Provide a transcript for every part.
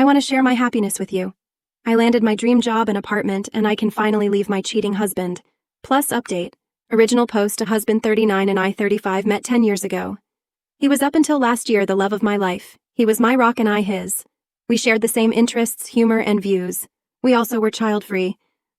want to share my happiness with you. I landed my dream job and apartment, and I can finally leave my cheating husband. Plus update. Original post: a husband 39 and I 35 met 10 years ago. He was up until last year the love of my life. He was my rock and I his. We shared the same interests, humor, and views. We also were child-free.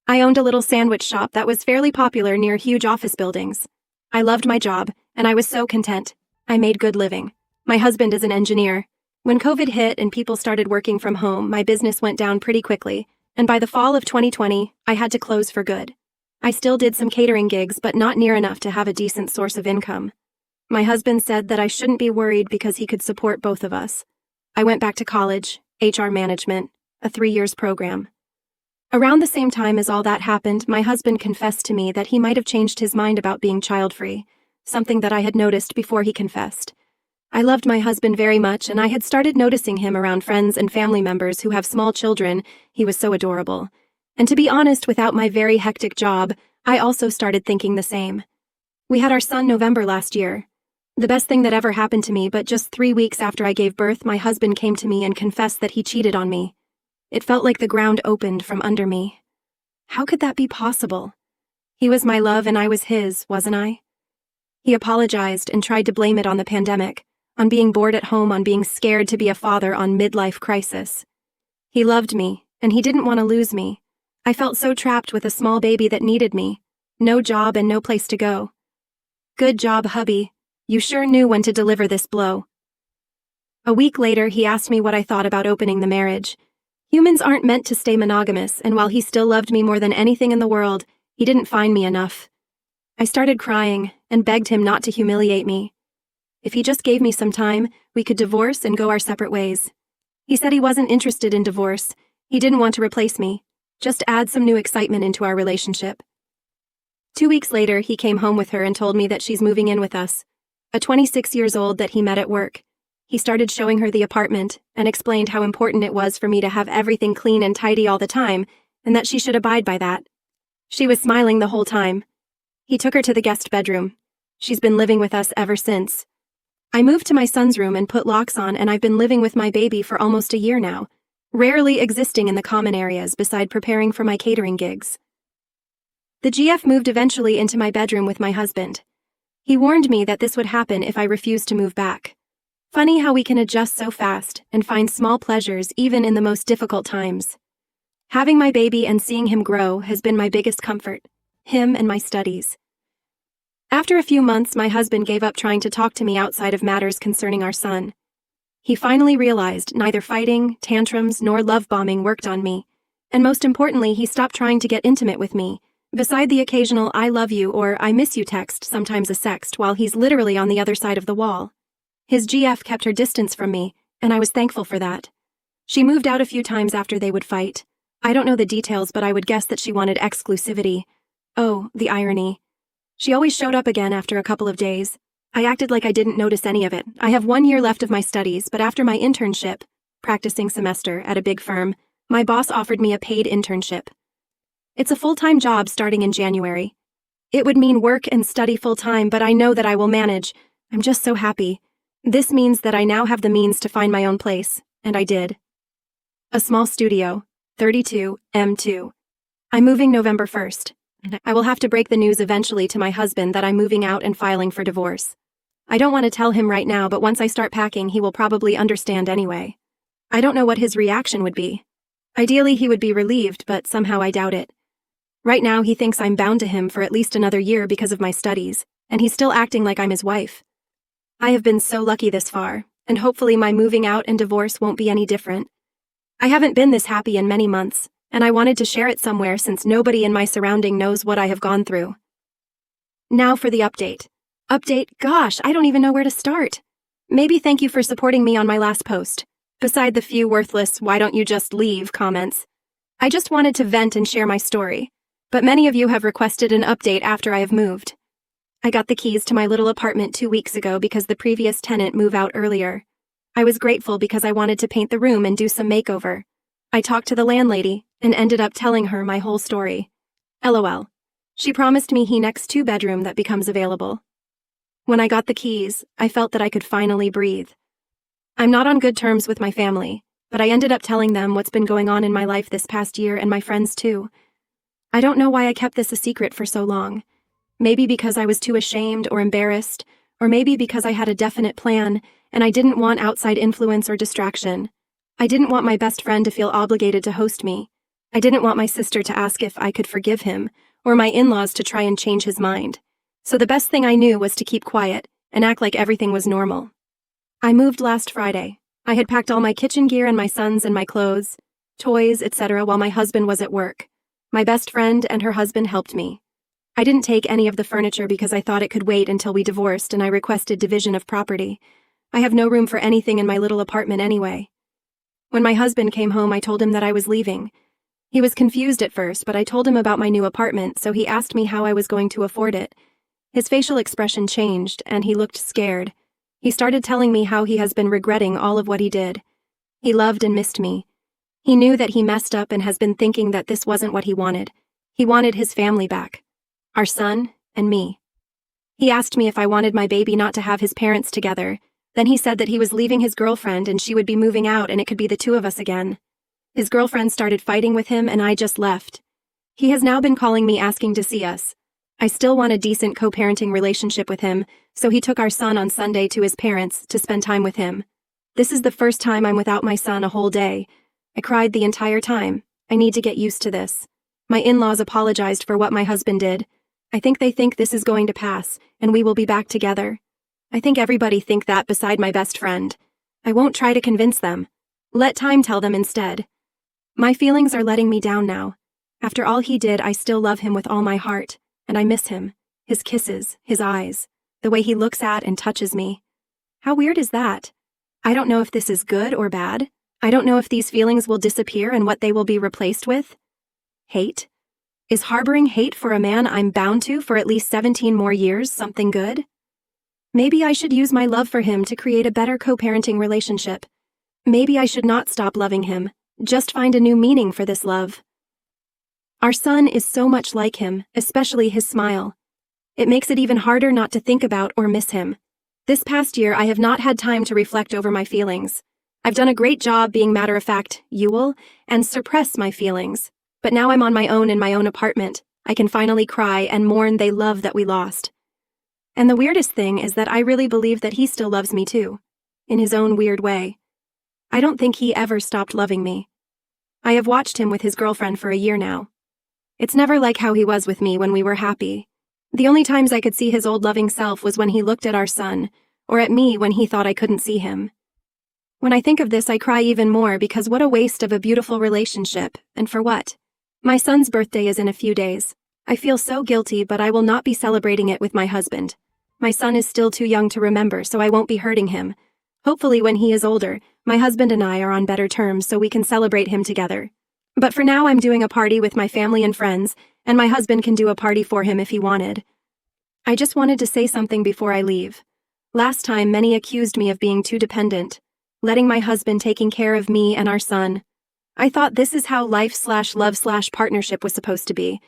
I owned a little sandwich shop that was fairly popular near huge office buildings. I loved my job, and I was so content. I made good living. My husband is an engineer. When COVID hit and people started working from home, my business went down pretty quickly, and by the fall of 2020, I had to close for good. I still did some catering gigs, but not near enough to have a decent source of income. My husband said that I shouldn't be worried because he could support both of us. I went back to college, HR management, a 3-year program. Around the same time as all that happened, my husband confessed to me that he might have changed his mind about being child-free, something that I had noticed before he confessed. I loved my husband very much, and I had started noticing him around friends and family members who have small children. He was so adorable. And to be honest, without my very hectic job, I also started thinking the same. We had our son November last year. The best thing that ever happened to me, but just 3 weeks after I gave birth, my husband came to me and confessed that he cheated on me. It felt like the ground opened from under me. How could that be possible? He was my love and I was his, wasn't I? He apologized and tried to blame it on the pandemic, on being bored at home, on being scared to be a father, on midlife crisis. He loved me, and he didn't want to lose me. I felt so trapped with a small baby that needed me. No job and no place to go. Good job, hubby. You sure knew when to deliver this blow. A week later, he asked me what I thought about opening the marriage. Humans aren't meant to stay monogamous, and while he still loved me more than anything in the world, he didn't find me enough. I started crying and begged him not to humiliate me. If he just gave me some time, we could divorce and go our separate ways. He said he wasn't interested in divorce. He didn't want to replace me, just add some new excitement into our relationship. 2 weeks later, he came home with her and told me that she's moving in with us, a 26 years old that he met at work. He started showing her the apartment and explained how important it was for me to have everything clean and tidy all the time, and that she should abide by that. She was smiling the whole time. He took her to the guest bedroom. She's been living with us ever since. I moved to my son's room and put locks on, and I've been living with my baby for almost a year now, rarely existing in the common areas beside preparing for my catering gigs. The GF moved eventually into my bedroom with my husband. He warned me that this would happen if I refused to move back. Funny how we can adjust so fast and find small pleasures even in the most difficult times. Having my baby and seeing him grow has been my biggest comfort, him and my studies. After a few months, my husband gave up trying to talk to me outside of matters concerning our son. He finally realized neither fighting, tantrums, nor love bombing worked on me, and most importantly, he stopped trying to get intimate with me, beside the occasional "I love you" or "I miss you" text, sometimes a sext, while he's literally on the other side of the wall. His GF kept her distance from me, and I was thankful for that. She moved out a few times after they would fight. I don't know the details, but I would guess that she wanted exclusivity. Oh, the irony. She always showed up again after a couple of days. I acted like I didn't notice any of it. I have 1 year left of my studies, but after my internship, practicing semester at a big firm, my boss offered me a paid internship. It's a full-time job starting in January. It would mean work and study full-time, but I know that I will manage. I'm just so happy. This means that I now have the means to find my own place, and I did. A small studio, 32 M2. I'm moving November 1st. I will have to break the news eventually to my husband that I'm moving out and filing for divorce. I don't want to tell him right now, but once I start packing, he will probably understand anyway. I don't know what his reaction would be. Ideally, he would be relieved, but somehow I doubt it. Right now, he thinks I'm bound to him for at least another year because of my studies, and he's still acting like I'm his wife. I have been so lucky this far, and hopefully my moving out and divorce won't be any different. I haven't been this happy in many months, and I wanted to share it somewhere since nobody in my surrounding knows what I have gone through. Now for the update. Gosh, I don't even know where to start. Maybe thank you for supporting me on my last post. Beside the few worthless "why don't you just leave" comments, I just wanted to vent and share my story. But many of you have requested an update after I have moved. I got the keys to my little apartment 2 weeks ago because the previous tenant moved out earlier. I was grateful because I wanted to paint the room and do some makeover. I talked to the landlady and ended up telling her my whole story. LOL. She promised me he next 2-bedroom that becomes available. When I got the keys, I felt that I could finally breathe. I'm not on good terms with my family, but I ended up telling them what's been going on in my life this past year and my friends too. I don't know why I kept this a secret for so long. Maybe because I was too ashamed or embarrassed, or maybe because I had a definite plan and I didn't want outside influence or distraction. I didn't want my best friend to feel obligated to host me. I didn't want my sister to ask if I could forgive him, or my in-laws to try and change his mind. So the best thing I knew was to keep quiet and act like everything was normal. I moved last Friday. I had packed all my kitchen gear and my sons and my clothes, toys, etc. while my husband was at work. My best friend and her husband helped me. I didn't take any of the furniture because I thought it could wait until we divorced and I requested division of property. I have no room for anything in my little apartment anyway. When my husband came home, I told him that I was leaving. He was confused at first, but I told him about my new apartment, so he asked me how I was going to afford it. His facial expression changed, and he looked scared. He started telling me how he has been regretting all of what he did. He loved and missed me. He knew that he messed up and has been thinking that this wasn't what he wanted. He wanted his family back. Our son and me. He asked me if I wanted my baby not to have his parents together. Then he said that he was leaving his girlfriend and she would be moving out and it could be the two of us again. His girlfriend started fighting with him and I just left. He has now been calling me asking to see us. I still want a decent co-parenting relationship with him, so he took our son on Sunday to his parents to spend time with him. This is the first time I'm without my son a whole day. I cried the entire time. I need to get used to this. My in-laws apologized for what my husband did. I think they think this is going to pass, and we will be back together. I think everybody think that beside my best friend. I won't try to convince them. Let time tell them instead. My feelings are letting me down now. After all he did, I still love him with all my heart, and I miss him. His kisses, his eyes, the way he looks at and touches me. How weird is that? I don't know if this is good or bad. I don't know if these feelings will disappear and what they will be replaced with. Hate? Is harboring hate for a man I'm bound to for at least 17 more years something good? Maybe I should use my love for him to create a better co-parenting relationship. Maybe I should not stop loving him, just find a new meaning for this love. Our son is so much like him, especially his smile. It makes it even harder not to think about or miss him. This past year, I have not had time to reflect over my feelings. I've done a great job being matter-of-fact, and suppress my feelings. But now I'm on my own in my own apartment. I can finally cry and mourn the love that we lost. And the weirdest thing is that I really believe that he still loves me too, in his own weird way. I don't think he ever stopped loving me. I have watched him with his girlfriend for a year now. It's never like how he was with me when we were happy. The only times I could see his old loving self was when he looked at our son, or at me when he thought I couldn't see him. When I think of this, I cry even more because what a waste of a beautiful relationship, and for what? My son's birthday is in a few days. I feel so guilty, but I will not be celebrating it with my husband. My son is still too young to remember, so I won't be hurting him. Hopefully when he is older, my husband and I are on better terms so we can celebrate him together. But for now I'm doing a party with my family and friends, and my husband can do a party for him if he wanted. I just wanted to say something before I leave. Last time many accused me of being too dependent, letting my husband taking care of me and our son. I thought this is how life/love/partnership was supposed to be.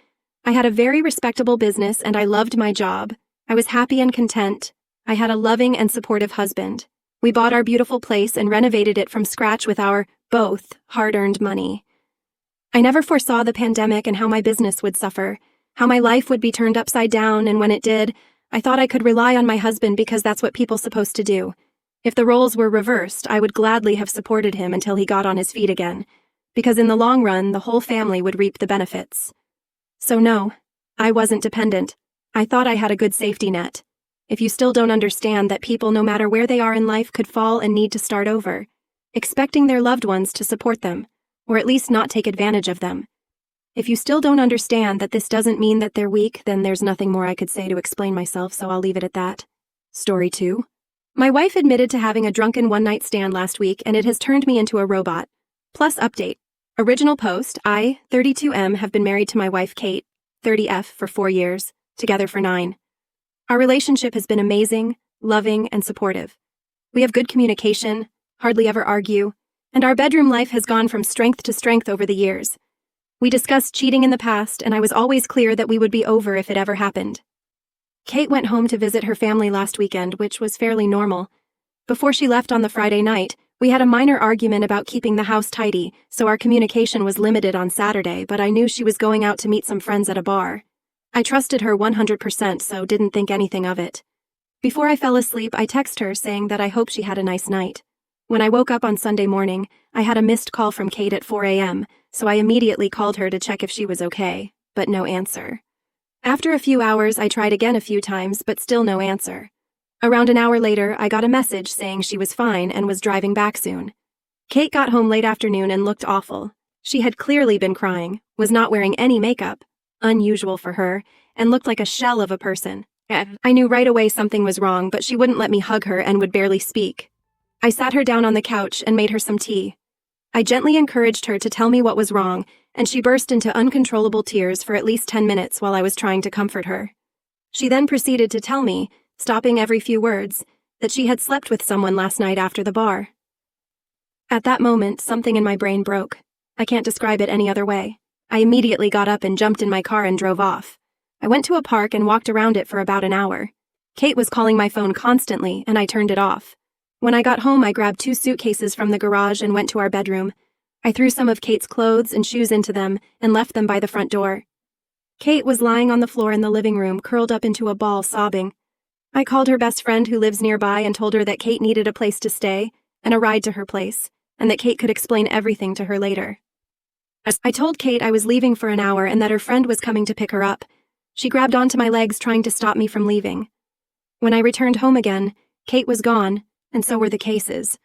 I had a very respectable business and I loved my job. I was happy and content. I had a loving and supportive husband. We bought our beautiful place and renovated it from scratch with our, both, hard-earned money. I never foresaw the pandemic and how my business would suffer, how my life would be turned upside down, and when it did, I thought I could rely on my husband because that's what people supposed to do. If the roles were reversed, I would gladly have supported him until he got on his feet again, because in the long run, the whole family would reap the benefits. So no, I wasn't dependent. I thought I had a good safety net. If you still don't understand that people, no matter where they are in life, could fall and need to start over, expecting their loved ones to support them, or at least not take advantage of them. If you still don't understand that this doesn't mean that they're weak, then there's nothing more I could say to explain myself, so I'll leave it at that. Story 2. My wife admitted to having a drunken one-night stand last week, and it has turned me into a robot. Plus update. Original post, I, 32M, have been married to my wife Kate, 30F, for 4 years, together for 9. Our relationship has been amazing, loving, and supportive. We have good communication, hardly ever argue, and our bedroom life has gone from strength to strength over the years. We discussed cheating in the past, and I was always clear that we would be over if it ever happened. Kate went home to visit her family last weekend, which was fairly normal. Before she left on the Friday night, We had a minor argument about keeping the house tidy, so our communication was limited on Saturday, but I knew she was going out to meet some friends at a bar. I trusted her 100%, so didn't think anything of it. Before I fell asleep, I texted her saying that I hope she had a nice night. When I woke up on Sunday morning, I had a missed call from Kate at 4 a.m., so I immediately called her to check if she was okay, but no answer. After a few hours, I tried again a few times, but still no answer. Around an hour later, I got a message saying she was fine and was driving back soon. Kate got home late afternoon and looked awful. She had clearly been crying, was not wearing any makeup, unusual for her, and looked like a shell of a person. I knew right away something was wrong, but she wouldn't let me hug her and would barely speak. I sat her down on the couch and made her some tea. I gently encouraged her to tell me what was wrong, and she burst into uncontrollable tears for at least 10 minutes while I was trying to comfort her. She then proceeded to tell me, stopping every few words, that she had slept with someone last night after the bar. At that moment, something in my brain broke. I can't describe it any other way. I immediately got up and jumped in my car and drove off. I went to a park and walked around it for about an hour. Kate was calling my phone constantly, and I turned it off. When I got home, I grabbed 2 suitcases from the garage and went to our bedroom. I threw some of Kate's clothes and shoes into them and left them by the front door. Kate was lying on the floor in the living room, curled up into a ball, sobbing. I called her best friend who lives nearby and told her that Kate needed a place to stay and a ride to her place, and that Kate could explain everything to her later. I told Kate I was leaving for an hour and that her friend was coming to pick her up. She grabbed onto my legs, trying to stop me from leaving. When I returned home again, Kate was gone, and so were the cases.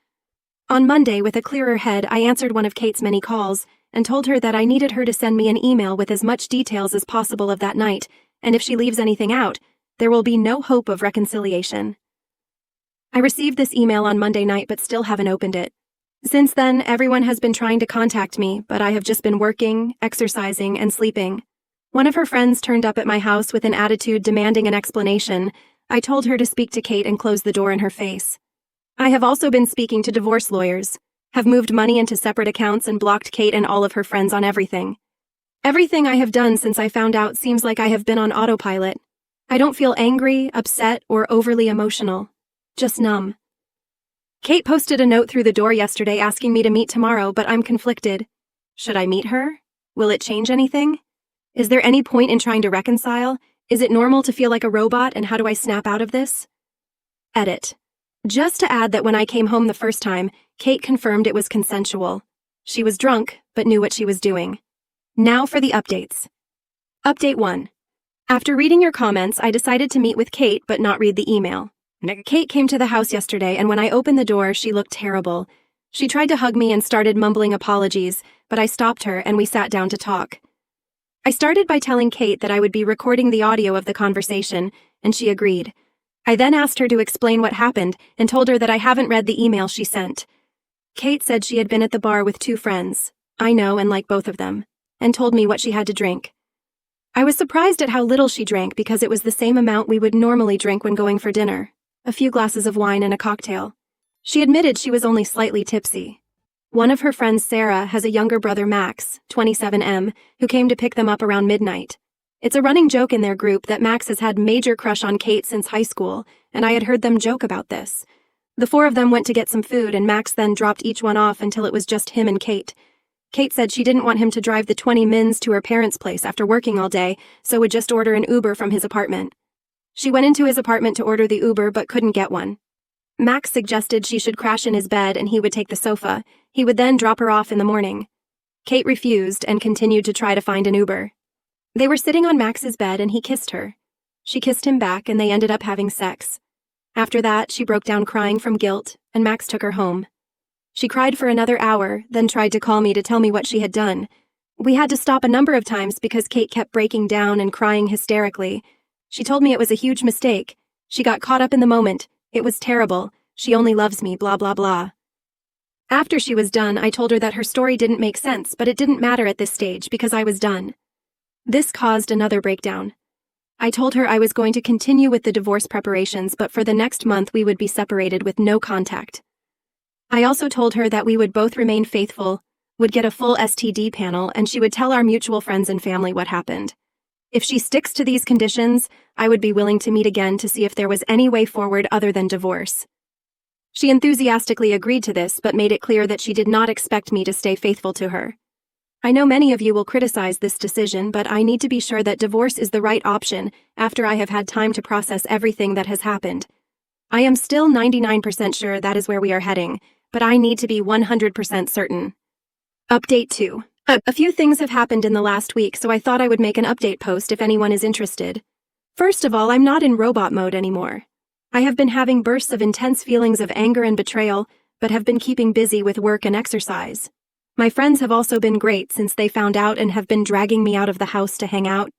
On Monday, with a clearer head, I answered one of Kate's many calls and told her that I needed her to send me an email with as much details as possible of that night, and if she leaves anything out, there will be no hope of reconciliation. I received this email on Monday night but still haven't opened it. Since then, everyone has been trying to contact me, but I have just been working, exercising, and sleeping. One of her friends turned up at my house with an attitude demanding an explanation. I told her to speak to Kate and close the door in her face. I have also been speaking to divorce lawyers, have moved money into separate accounts and blocked Kate and all of her friends on everything. Everything I have done since I found out seems like I have been on autopilot. I don't feel angry, upset, or overly emotional. Just numb. Kate posted a note through the door yesterday asking me to meet tomorrow, but I'm conflicted. Should I meet her? Will it change anything? Is there any point in trying to reconcile? Is it normal to feel like a robot, and how do I snap out of this? Edit. Just to add that when I came home the first time, Kate confirmed it was consensual. She was drunk, but knew what she was doing. Now for the updates. Update 1. After reading your comments, I decided to meet with Kate but not read the email. Kate came to the house yesterday, and when I opened the door, she looked terrible. She tried to hug me and started mumbling apologies, but I stopped her and we sat down to talk. I started by telling Kate that I would be recording the audio of the conversation, and she agreed. I then asked her to explain what happened and told her that I haven't read the email she sent. Kate said she had been at the bar with 2 friends. I know and like both of them, and told me what she had to drink. I was surprised at how little she drank because it was the same amount we would normally drink when going for dinner, a few glasses of wine and a cocktail. She admitted she was only slightly tipsy. One of her friends, Sarah, has a younger brother, Max, 27M, who came to pick them up around midnight. It's a running joke in their group that Max has had major crush on Kate since high school, and I had heard them joke about this. The 4 of them went to get some food, and Max then dropped each one off until it was just him and Kate. Kate said she didn't want him to drive the 20 mins to her parents' place after working all day, so would just order an Uber from his apartment. She went into his apartment to order the Uber but couldn't get one. Max suggested she should crash in his bed and he would take the sofa. He would then drop her off in the morning. Kate refused and continued to try to find an Uber. They were sitting on Max's bed and he kissed her. She kissed him back and they ended up having sex. After that, she broke down crying from guilt and Max took her home. She cried for another hour, then tried to call me to tell me what she had done. We had to stop a number of times because Kate kept breaking down and crying hysterically. She told me it was a huge mistake. She got caught up in the moment. It was terrible. She only loves me, blah, blah, blah. After she was done, I told her that her story didn't make sense, but it didn't matter at this stage because I was done. This caused another breakdown. I told her I was going to continue with the divorce preparations, but for the next month we would be separated with no contact. I also told her that we would both remain faithful, would get a full STD panel, and she would tell our mutual friends and family what happened. If she sticks to these conditions, I would be willing to meet again to see if there was any way forward other than divorce. She enthusiastically agreed to this but made it clear that she did not expect me to stay faithful to her. I know many of you will criticize this decision, but I need to be sure that divorce is the right option after I have had time to process everything that has happened. I am still 99% sure that is where we are heading, but I need to be 100% certain. Update 2. A few things have happened in the last week, so I thought I would make an update post if anyone is interested. First of all, I'm not in robot mode anymore. I have been having bursts of intense feelings of anger and betrayal, but have been keeping busy with work and exercise. My friends have also been great since they found out and have been dragging me out of the house to hang out.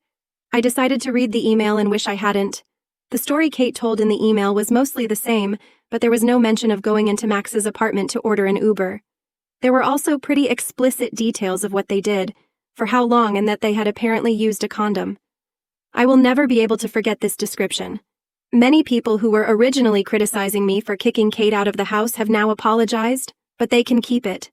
I decided to read the email and wish I hadn't. The story Kate told in the email was mostly the same, but there was no mention of going into Max's apartment to order an Uber. There were also pretty explicit details of what they did, for how long, and that they had apparently used a condom. I will never be able to forget this description. Many people who were originally criticizing me for kicking Kate out of the house have now apologized, but they can keep it.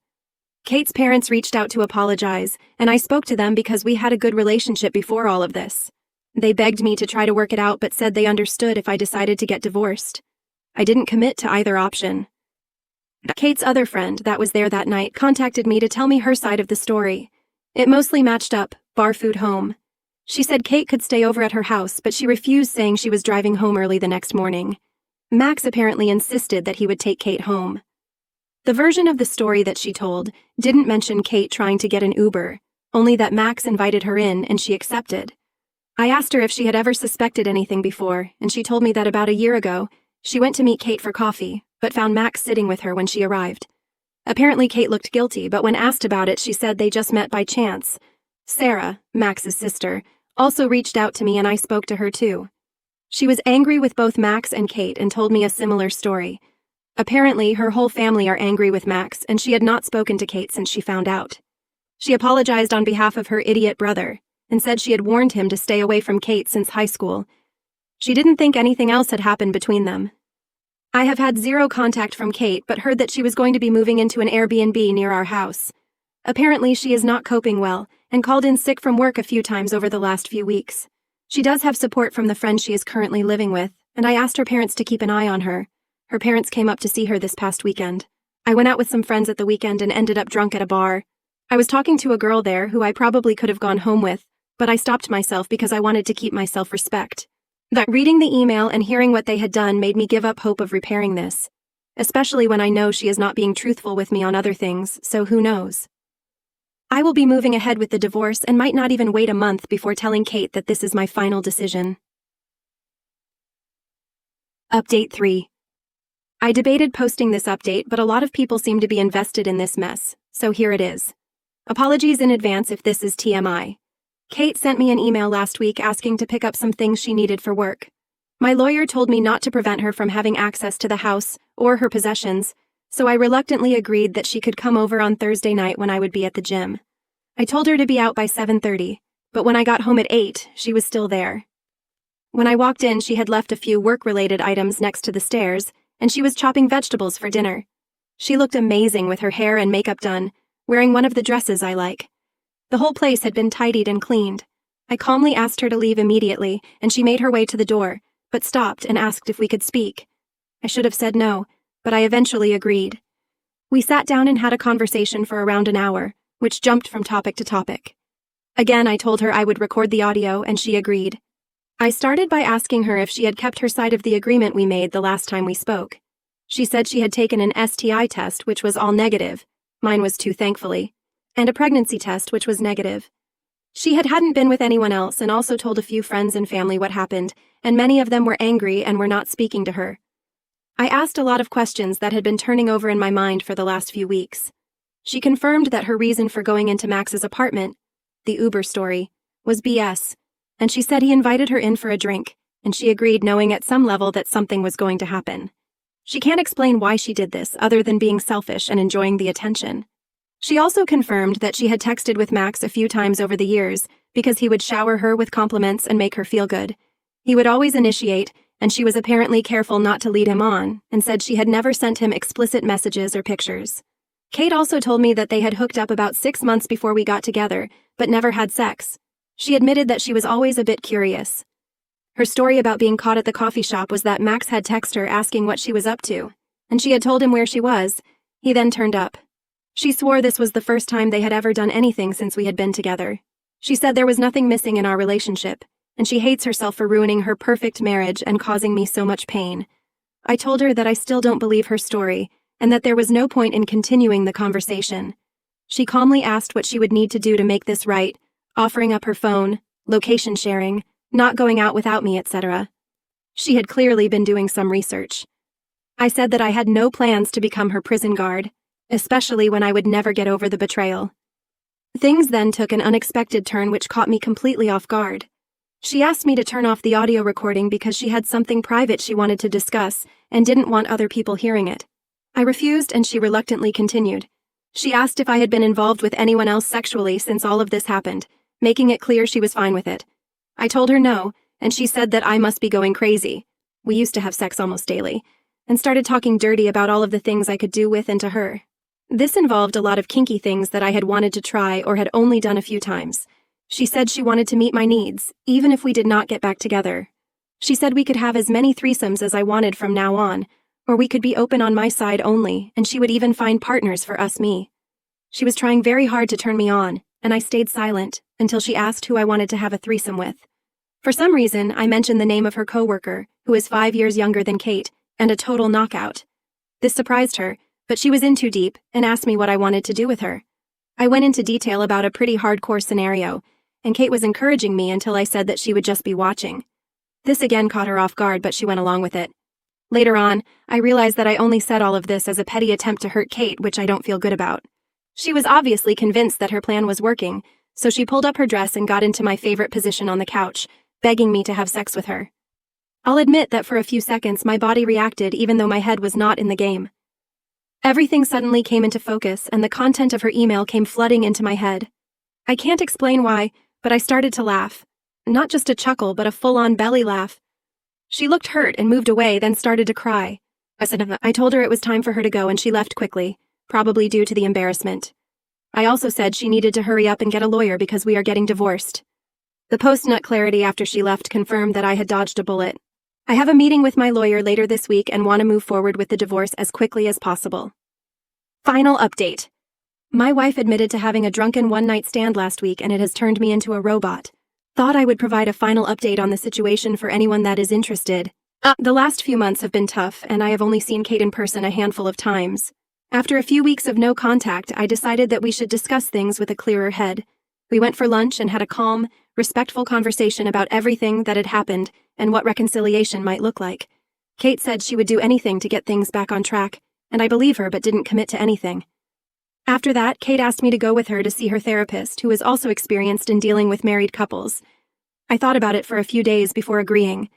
Kate's parents reached out to apologize, and I spoke to them because we had a good relationship before all of this. They begged me to try to work it out but said they understood if I decided to get divorced. I didn't commit to either option. Kate's other friend that was there that night contacted me to tell me her side of the story. It mostly matched up, bar food home. She said Kate could stay over at her house, but she refused, saying she was driving home early the next morning. Max apparently insisted that he would take Kate home. The version of the story that she told didn't mention Kate trying to get an Uber, only that Max invited her in and she accepted. I asked her if she had ever suspected anything before, and she told me that about a year ago, she went to meet Kate for coffee, but found Max sitting with her when she arrived. Apparently Kate looked guilty, but when asked about it, she said they just met by chance. Sarah, Max's sister, also reached out to me and I spoke to her too. She was angry with both Max and Kate and told me a similar story. Apparently, her whole family are angry with Max, and she had not spoken to Kate since she found out. She apologized on behalf of her idiot brother, and said she had warned him to stay away from Kate since high school. She didn't think anything else had happened between them. I have had zero contact from Kate, but heard that she was going to be moving into an Airbnb near our house. Apparently, she is not coping well, and called in sick from work a few times over the last few weeks. She does have support from the friend she is currently living with, and I asked her parents to keep an eye on her. Her parents came up to see her this past weekend. I went out with some friends at the weekend and ended up drunk at a bar. I was talking to a girl there who I probably could have gone home with, but I stopped myself because I wanted to keep my self-respect. Reading the email and hearing what they had done made me give up hope of repairing this, especially when I know she is not being truthful with me on other things, so who knows. I will be moving ahead with the divorce and might not even wait a month before telling Kate that this is my final decision. Update 3. I debated posting this update, but a lot of people seem to be invested in this mess, so here it is. Apologies in advance if this is TMI. Kate sent me an email last week asking to pick up some things she needed for work. My lawyer told me not to prevent her from having access to the house or her possessions, so I reluctantly agreed that she could come over on Thursday night when I would be at the gym. I told her to be out by 7:30, but when I got home at 8, she was still there. When I walked in, she had left a few work-related items next to the stairs, and she was chopping vegetables for dinner. She looked amazing with her hair and makeup done, wearing one of the dresses I like. The whole place had been tidied and cleaned. I calmly asked her to leave immediately, and she made her way to the door, but stopped and asked if we could speak. I should have said no, but I eventually agreed. We sat down and had a conversation for around an hour, which jumped from topic to topic. Again, I told her I would record the audio, and she agreed. I started by asking her if she had kept her side of the agreement we made the last time we spoke. She said she had taken an STI test, which was all negative. Mine was too, thankfully. And a pregnancy test, which was negative. She hadn't been with anyone else and also told a few friends and family what happened, and many of them were angry and were not speaking to her. I asked a lot of questions that had been turning over in my mind for the last few weeks. She confirmed that her reason for going into Max's apartment, the Uber story, was BS, and she said he invited her in for a drink, and she agreed, knowing at some level that something was going to happen. She can't explain why she did this other than being selfish and enjoying the attention. She also confirmed that she had texted with Max a few times over the years because he would shower her with compliments and make her feel good. He would always initiate, and she was apparently careful not to lead him on, and said she had never sent him explicit messages or pictures. Kate also told me that they had hooked up about 6 months before we got together, but never had sex. She admitted that she was always a bit curious. Her story about being caught at the coffee shop was that Max had texted her asking what she was up to. and she had told him where she was. He then turned up. She swore this was the first time they had ever done anything since we had been together. She said there was nothing missing in our relationship, and she hates herself for ruining her perfect marriage and causing me so much pain. I told her that I still don't believe her story, and that there was no point in continuing the conversation. She calmly asked what she would need to do to make this right, offering up her phone, location sharing, not going out without me, etc. She had clearly been doing some research. I said that I had no plans to become her prison guard, especially when I would never get over the betrayal. Things then took an unexpected turn which caught me completely off guard. She asked me to turn off the audio recording because she had something private she wanted to discuss and didn't want other people hearing it. I refused and she reluctantly continued. She asked if I had been involved with anyone else sexually since all of this happened, making it clear she was fine with it. I told her no, and she said that I must be going crazy. We used to have sex almost daily, and started talking dirty about all of the things I could do with and to her. This involved a lot of kinky things that I had wanted to try or had only done a few times. She said she wanted to meet my needs, even if we did not get back together. She said we could have as many threesomes as I wanted from now on, or we could be open on my side only, and she would even find partners for me. She was trying very hard to turn me on, and I stayed silent until she asked who I wanted to have a threesome with. For some reason, I mentioned the name of her coworker, who is 5 years younger than Kate, and a total knockout. This surprised her, but she was in too deep and asked me what I wanted to do with her. I went into detail about a pretty hardcore scenario, and Kate was encouraging me until I said that she would just be watching. This again caught her off guard, but she went along with it. Later on, I realized that I only said all of this as a petty attempt to hurt Kate, which I don't feel good about. She was obviously convinced that her plan was working, so she pulled up her dress and got into my favorite position on the couch, begging me to have sex with her. I'll admit that for a few seconds my body reacted even though my head was not in the game. Everything suddenly came into focus and the content of her email came flooding into my head. I can't explain why, but I started to laugh. Not just a chuckle, but a full-on belly laugh. She looked hurt and moved away, then started to cry. I told her it was time for her to go and she left quickly, probably due to the embarrassment. I also said she needed to hurry up and get a lawyer because we are getting divorced. The post-nut clarity after she left confirmed that I had dodged a bullet. I have a meeting with my lawyer later this week and want to move forward with the divorce as quickly as possible. Final update. My wife admitted to having a drunken one-night stand last week and it has turned me into a robot. Thought I would provide a final update on the situation for anyone that is interested. The last few months have been tough and I have only seen Kate in person a handful of times. After a few weeks of no contact, I decided that we should discuss things with a clearer head. We went for lunch and had a calm, respectful conversation about everything that had happened and what reconciliation might look like. Kate said she would do anything to get things back on track, and I believe her but didn't commit to anything. After that, Kate asked me to go with her to see her therapist, who is also experienced in dealing with married couples. I thought about it for a few days before agreeing.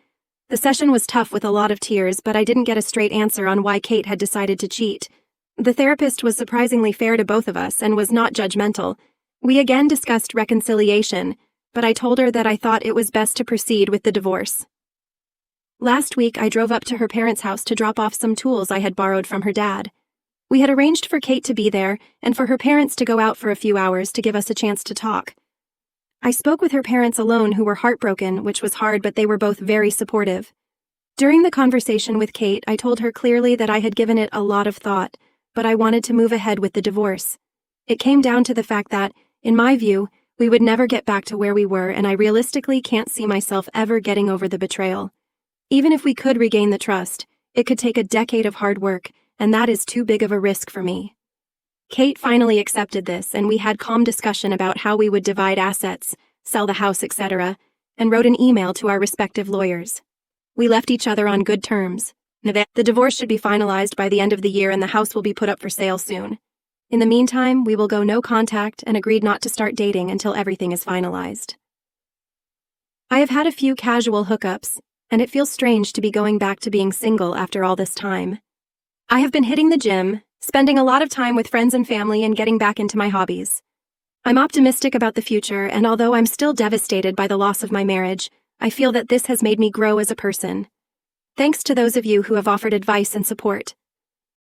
The session was tough with a lot of tears, but I didn't get a straight answer on why Kate had decided to cheat. The therapist was surprisingly fair to both of us and was not judgmental. We again discussed reconciliation, but I told her that I thought it was best to proceed with the divorce. Last week, I drove up to her parents' house to drop off some tools I had borrowed from her dad. We had arranged for Kate to be there and for her parents to go out for a few hours to give us a chance to talk. I spoke with her parents alone, who were heartbroken, which was hard, but they were both very supportive. During the conversation with Kate, I told her clearly that I had given it a lot of thought, but I wanted to move ahead with the divorce. It came down to the fact that, in my view, we would never get back to where we were, and I realistically can't see myself ever getting over the betrayal. Even if we could regain the trust, it could take a decade of hard work, and that is too big of a risk for me. Kate finally accepted this, and we had calm discussion about how we would divide assets, sell the house, etc., and wrote an email to our respective lawyers. We left each other on good terms. The divorce should be finalized by the end of the year and the house will be put up for sale soon. In the meantime, we will go no contact and agreed not to start dating until everything is finalized. I have had a few casual hookups, and it feels strange to be going back to being single after all this time. I have been hitting the gym, spending a lot of time with friends and family, and getting back into my hobbies. I'm optimistic about the future, and although I'm still devastated by the loss of my marriage, I feel that this has made me grow as a person. Thanks to those of you who have offered advice and support.